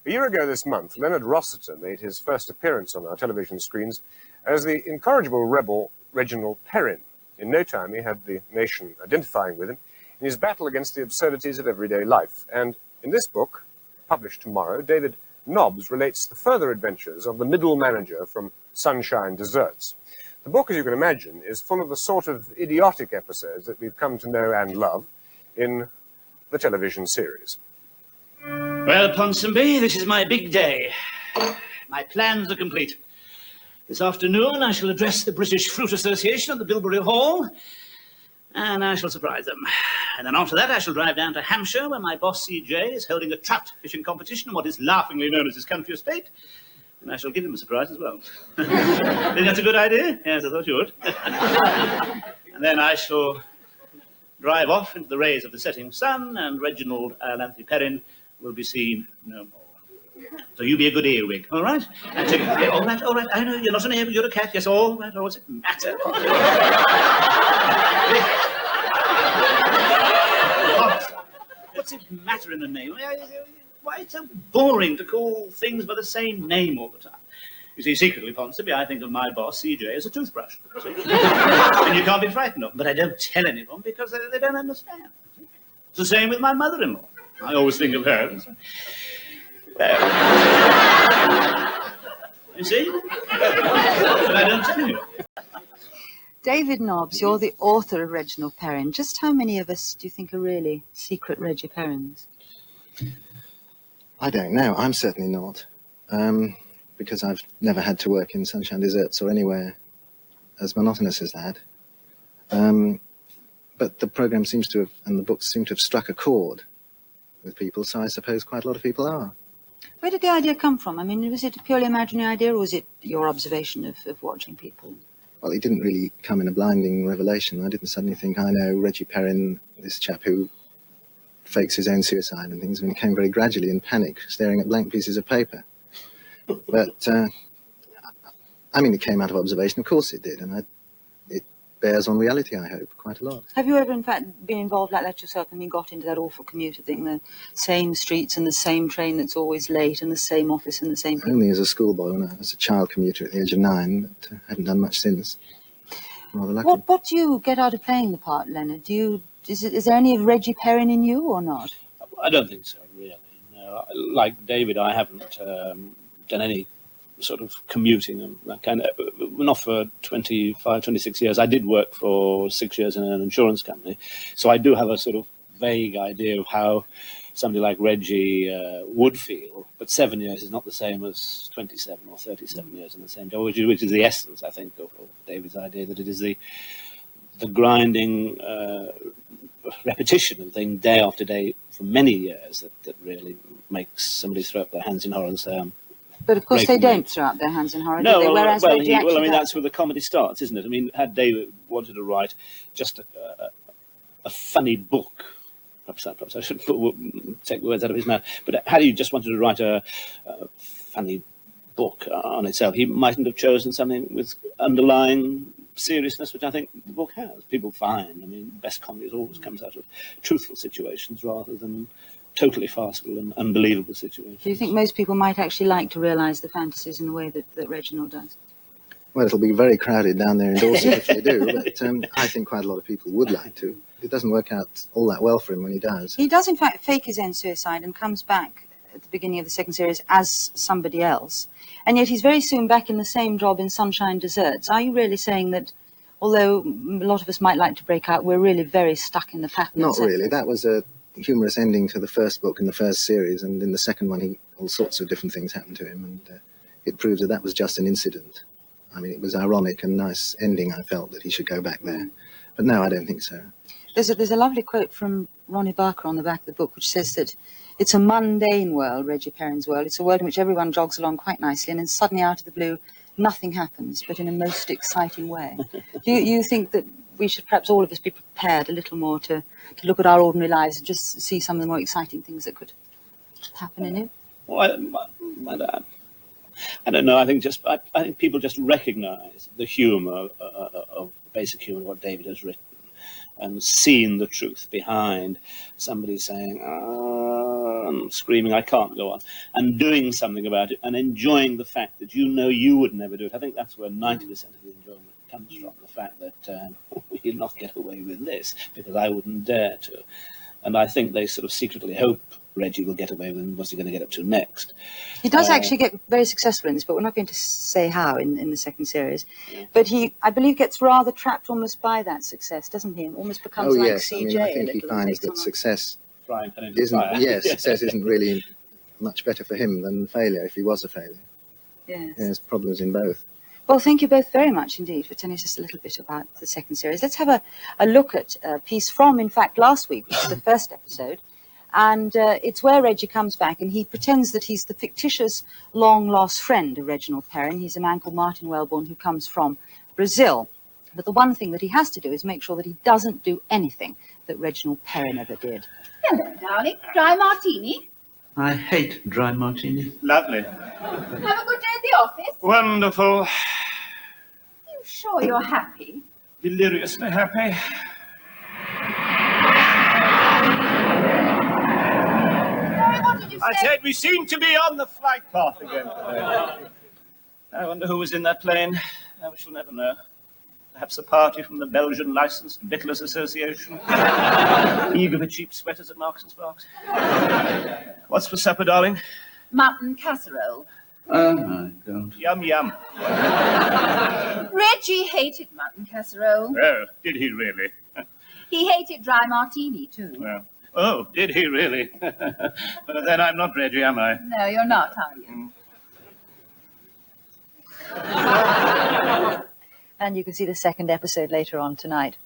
A year ago this month, Leonard Rossiter made his first appearance on our television screens as the incorrigible rebel Reginald Perrin. In no time, he had the nation identifying with him in his battle against the absurdities of everyday life. And in this book, published tomorrow, David Nobbs relates the further adventures of the middle manager from Sunshine Desserts. The book, as you can imagine, is full of the sort of idiotic episodes that we've come to know and love in the television series. Well, Ponsonby, this is my big day. My plans are complete. This afternoon I shall address the British Fruit Association at the Bilberry Hall, and I shall surprise them. And then after that I shall drive down to Hampshire, where my boss C.J. is holding a trout fishing competition in what is laughingly known as his country estate, and I shall give him a surprise as well. Think that's a good idea? Yes, I thought you would. And then I shall drive off into the rays of the setting sun, and Reginald Anthony Perrin will be seen no more. So you be a good earwig, all right? And take, yeah, all right, I know, you're not an earwig, you're a cat, yes, all right, what's it matter? What's it matter in the name? Why it's so boring to call things by the same name all the time? You see, secretly, Ponsonby, I think of my boss, CJ, as a toothbrush. And you can't be frightened of them, but I don't tell anyone because they don't understand. It's the same with my mother-in-law. I always think of her. Well, you see? But I don't tell anyone. David Nobbs, you're the author of Reginald Perrin. Just how many of us do you think are really secret Reggie Perrins? I don't know. I'm certainly not. Because I've never had to work in Sunshine Desserts or anywhere as monotonous as that. But the programme seems to have, and the books seem to have struck a chord with people, so I suppose quite a lot of people are. Where did the idea come from? I mean, was it a purely imaginary idea, or was it your observation of watching people? Well, it didn't really come in a blinding revelation. I didn't suddenly think, I know Reggie Perrin, this chap who fakes his own suicide and things. I mean, it came very gradually in panic, staring at blank pieces of paper. But, I mean, it came out of observation. Of course it did, and it bears on reality, I hope, quite a lot. Have you ever, in fact, been involved like that yourself and then got into that awful commuter thing, the same streets and the same train that's always late and the same office and the same people? Only as a schoolboy, when I was a child commuter at the age of 9, but haven't done much since. Rather lucky. What do you get out of playing the part, Leonard? Is there any of Reggie Perrin in you or not? I don't think so, really. No, like David, I haven't done any sort of commuting and that kind of, not for 25, 26 years. I did work for 6 years in an insurance company, so I do have a sort of vague idea of how somebody like Reggie would feel, but 7 years is not the same as 27 or 37 years in the same job, which is the essence, I think, of David's idea, that it is the grinding repetition of things day after day for many years that really makes somebody throw up their hands in horror and say, but of course they don't throw up their hands in horror, no, do they? Well, I mean, does. that's where the comedy starts, isn't it? I mean, had David wanted to write just a funny book, perhaps I shouldn't take the words out of his mouth, but had he just wanted to write a funny book on itself, he mightn't have chosen something with underlying seriousness, which I think the book has. People find, I mean, best comedy always comes out of truthful situations rather than totally farcical and unbelievable situations. Do you think most people might actually like to realise the fantasies in the way that Reginald does? Well, it'll be very crowded down there in Dorset if they do, but I think quite a lot of people would like to. It doesn't work out all that well for him when he does. He does, in fact, fake his own suicide and comes back at the beginning of the second series as somebody else. And yet he's very soon back in the same job in Sunshine Desserts. Are you really saying that, although a lot of us might like to break out, we're really very stuck in the pattern? Not really. That was a humorous ending to the first book in the first series, and in the second one all sorts of different things happened to him, and it proves that was just an incident. I mean, it was ironic and nice ending, I felt, that he should go back there. But no, I don't think so. There's a lovely quote from Ronnie Barker on the back of the book, which says that it's a mundane world, Reggie Perrin's world. It's a world in which everyone jogs along quite nicely, and then suddenly out of the blue, nothing happens, but in a most exciting way. Do you think that we should perhaps all of us be prepared a little more to look at our ordinary lives and just see some of the more exciting things that could happen in it? Well, I don't know. I think people just recognise the humour of basic humour, what David has written, and seen the truth behind somebody saying, and screaming, I can't go on, and doing something about it and enjoying the fact that you know you would never do it. I think that's where 90% of the enjoyment comes from, the fact that you'll not get away with this because I wouldn't dare to. And I think they sort of secretly hope Reggie will get away with it. What's he going to get up to next? He does actually get very successful in this, but we're not going to say how in the second series. Yeah. But he, I believe, gets rather trapped almost by that success, doesn't he? And almost becomes like CJ. I mean, I think he finds that success success isn't really much better for him than failure, if he was a failure. Yes. There's problems in both. Well, thank you both very much indeed for telling us just a little bit about the second series. Let's have a look at a piece from, in fact, last week, which is the first episode. And it's where Reggie comes back and he pretends that he's the fictitious long-lost friend of Reginald Perrin. He's a man called Martin Wellborn who comes from Brazil. But the one thing that he has to do is make sure that he doesn't do anything that Reginald Perrin ever did. Hello, darling. Dry martini? I hate dry martini. Lovely. Have a good day at the office? Wonderful. Are you sure you're happy? Deliriously happy. Sorry, what did you say? I said we seem to be on the flight path again today. I wonder who was in that plane. We shall never know. Perhaps a party from the Belgian Licensed Victuallers Association. Eager for cheap sweaters at Marks and Sparks. What's for supper, darling? Mutton casserole. Oh, my God. Yum, yum. Reggie hated mutton casserole. Oh, did he really? He hated dry martini, too. Well, oh, did he really? But then I'm not Reggie, am I? No, you're not, are you? And you can see the second episode later on tonight.